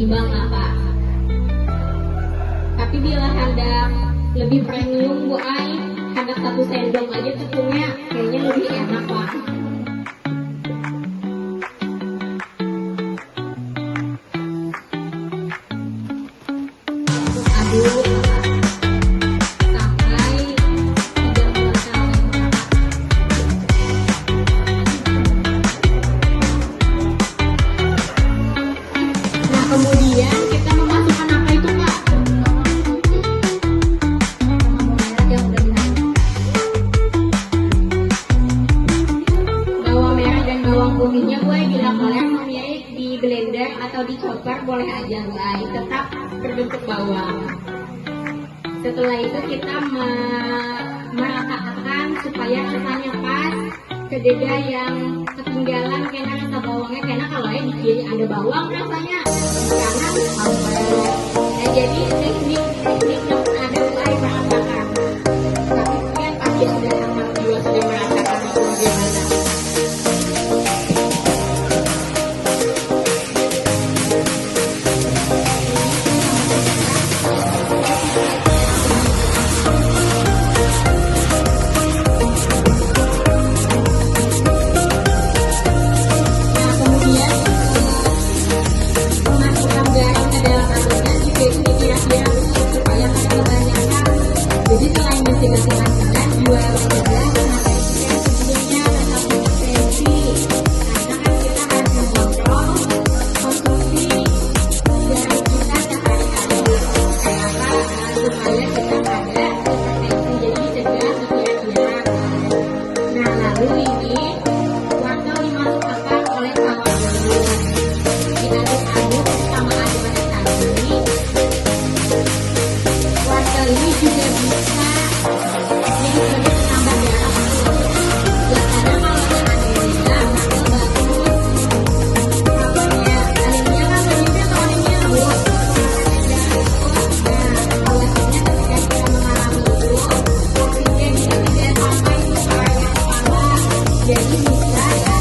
seimbang lah Pak. Tapi bila hendak lebih premium Bu Ai, hendak 1 sendok aja tepungnya kayaknya lebih enak Pak. Aduk sampai tidak melekat. Nah kemudian kita memasukkan apa itu Pak? Bawang merah dan bawang putihnya gue bila kalian memilih di blender atau di chopper boleh aja gue, tetap berbentuk bawang. Setelah itu kita meratakan supaya rasanya pas, kededa yang ketinggalan karena rasa bawangnya, karena kalau di kiri ada bawang rasanya di kanan sambal. Nah jadi teknik yang ada mulai meratakan, tapi kalian pasti ada yang juga sudah meratakan itu bagaimana. Jadi selain bersih-bersihkan tangan, juga menjaga memastikan sebelumnya tetap konsistensi. Karena kan kita harus mengontrol konsumsi garam kita sehari-hari. Kenapa? Supaya kita ada konsistensi, jadi cegah kira-kira. Nah lalu ini wortel dimasukkan oleh kawan dulu. Diaduk-aduk sama adonan tadi. Wortel ini juga bisa jadi sebagai penambah garam. Biasanya kalau yang anemia, wortel bagus. Kabarnya anemia kan penyakitnya kalau anemia Bu. Nah, awalnya ketika kita mengalami itu, oksigen kita tidak sampai ke area kepala. Jadi bisa ya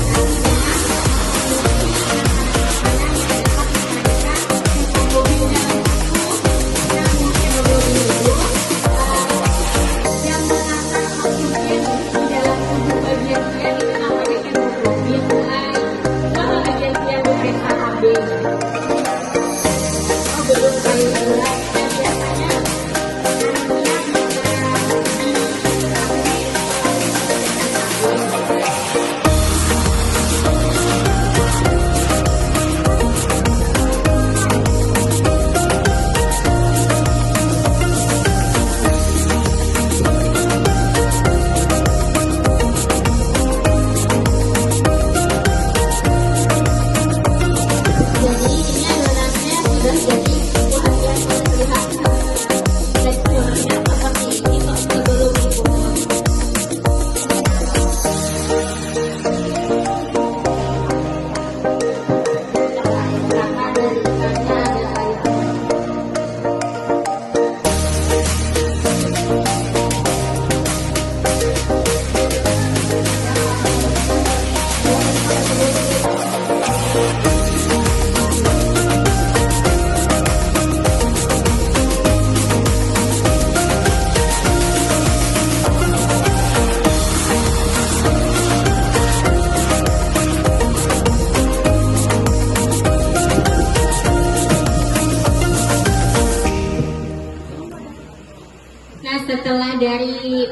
nantinya setelah dari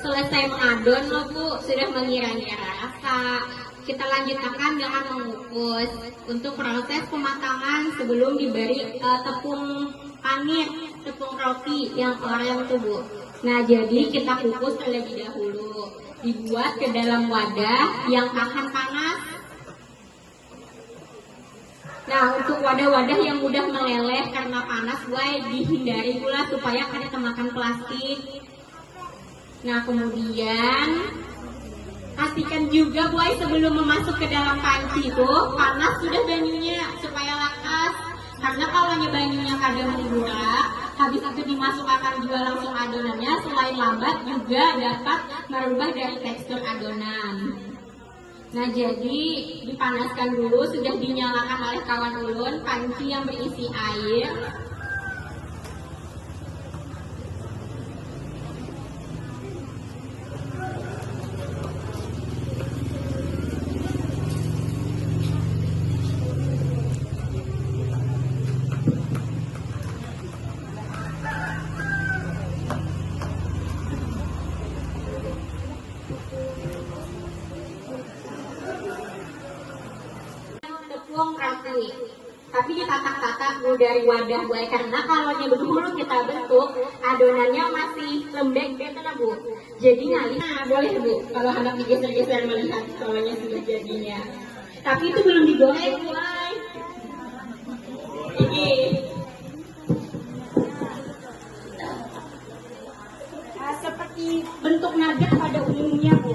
selesai mengadon loh Bu, sudah mengira-ngira rasa, kita lanjutkan dengan mengukus untuk proses pematangan sebelum diberi tepung panir, tepung roti yang oranye tuh Bu. Nah jadi kita kukus terlebih dahulu, dibuat ke dalam wadah yang tahan panas. Nah untuk wadah-wadah yang mudah meleleh karena panas gue dihindari pula supaya kada kemakan plastik. Nah kemudian pastikan juga gue sebelum memasuk ke dalam panci itu panas sudah banyunya supaya lakas. Karena kalau banyunya kada menggurak, habis itu dimasukkan juga langsung adonannya, selain lambat juga dapat merubah dari tekstur adonan. Nah, jadi dipanaskan dulu, sudah dinyalakan oleh kawan ulun panci yang berisi air. Tepung roti, tapi ditatak-tatak dulu dari wadah buat, karena kalau dulu kita bentuk adonannya masih lembek gitu nah Bu, jadi ngalih. Nah boleh Bu kalau hendak digeser-geser melihat kalaunya sudah jadinya, tapi itu belum digoreng Bu. Ini seperti bentuk nugget pada umumnya Bu.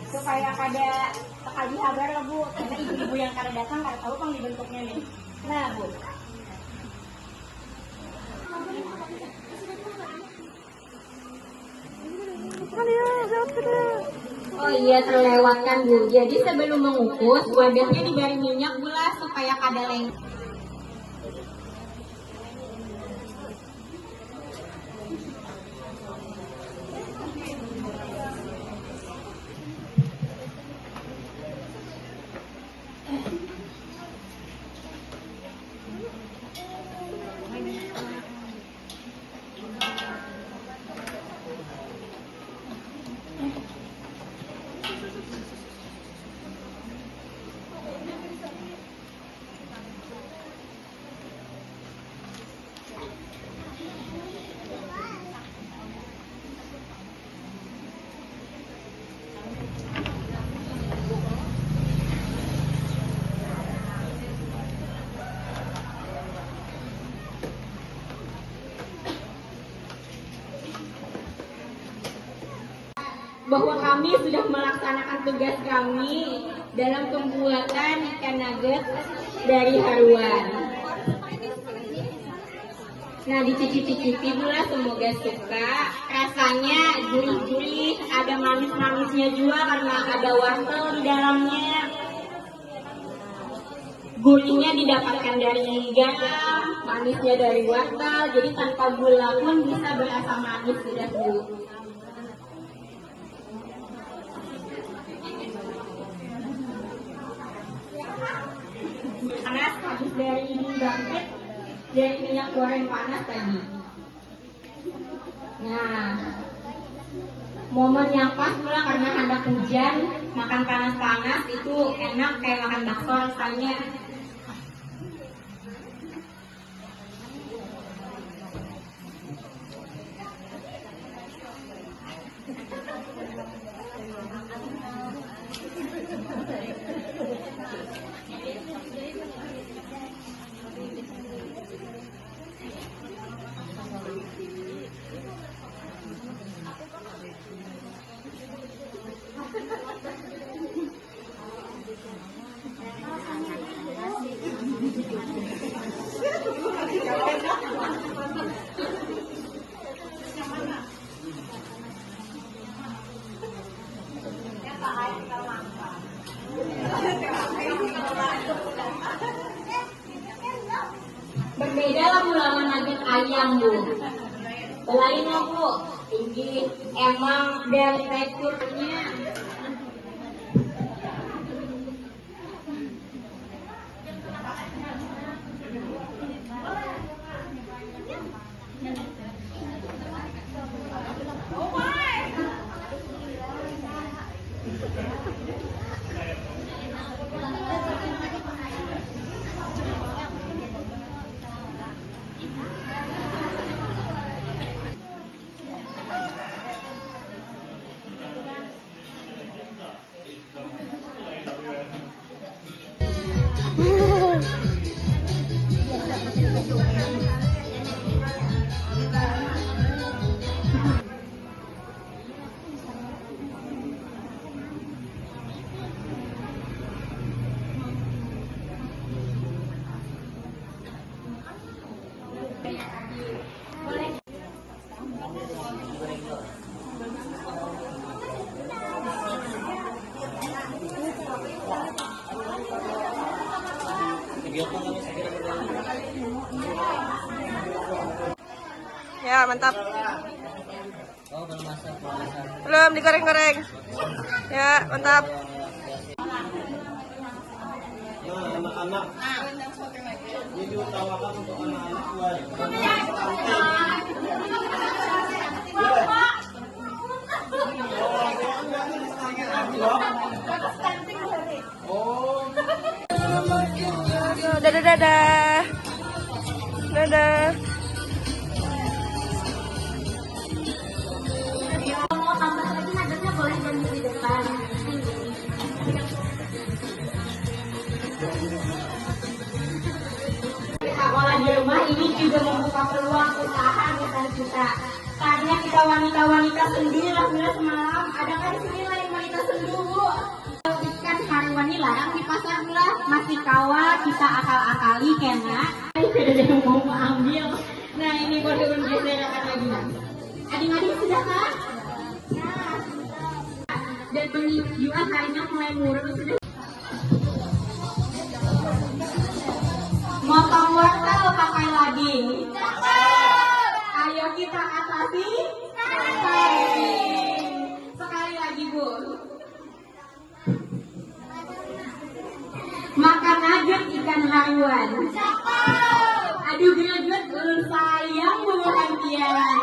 Supaya kada sekali habar lah Bu, karena ibu-ibu yang kada datang kada tahu pang dibentuknya nih. Nah Bu, oh iya terlewatkan Bu, jadi sebelum mengukus wadahnya diberi minyak gula supaya kada lengket. Bahwa kami sudah melaksanakan tugas kami dalam pembuatan ikan nugget dari haruan. Nah, dicicipi-cicipi pula, semoga suka. Rasanya gurih-gurih, ada manis-manisnya juga karena ada wortel di dalamnya. Gurihnya didapatkan dari garam, manisnya dari wortel, jadi tanpa gula pun bisa berasa manis sudah Bu. Panas habis dari bangkit, dari minyak goreng panas tadi. Nah, momen yang pas pula karena hendak hujan, makan panas-panas itu enak kayak makan bakso rasanya. Berbeda lah Bu lawan nugget ayam Bu. Lain lah Bu, ini emang dari teksturnya. Ya, mantap. Belum digoreng-goreng. Ya, mantap. Nah, anak-anak. Ini diutamakan untuk anak-anak. Dadah, dadah. Dadah. Mau tambah lagi nadanya boleh janji di depan. Sekolah di rumah ini juga membuka peluang usaha besar kita. Karena kita wanita-wanita sendu, alhamdulillah semalam ada kan di sini lain wanita sendu. Ikan hari wanita di pasar gula masih kawal kita akal-akali kena. Tidak ada yang mau ambil. Nah ini boleh bergeser lagi. Adik-adik sudah kan? Dan penjual harganya mulai murah sudah. Motong wortel pakai lagi. Ayo kita atasi stunting. Sekali lagi Bu. Makan nugget ikan haruan. Aduh greget sayang Bu Hantian.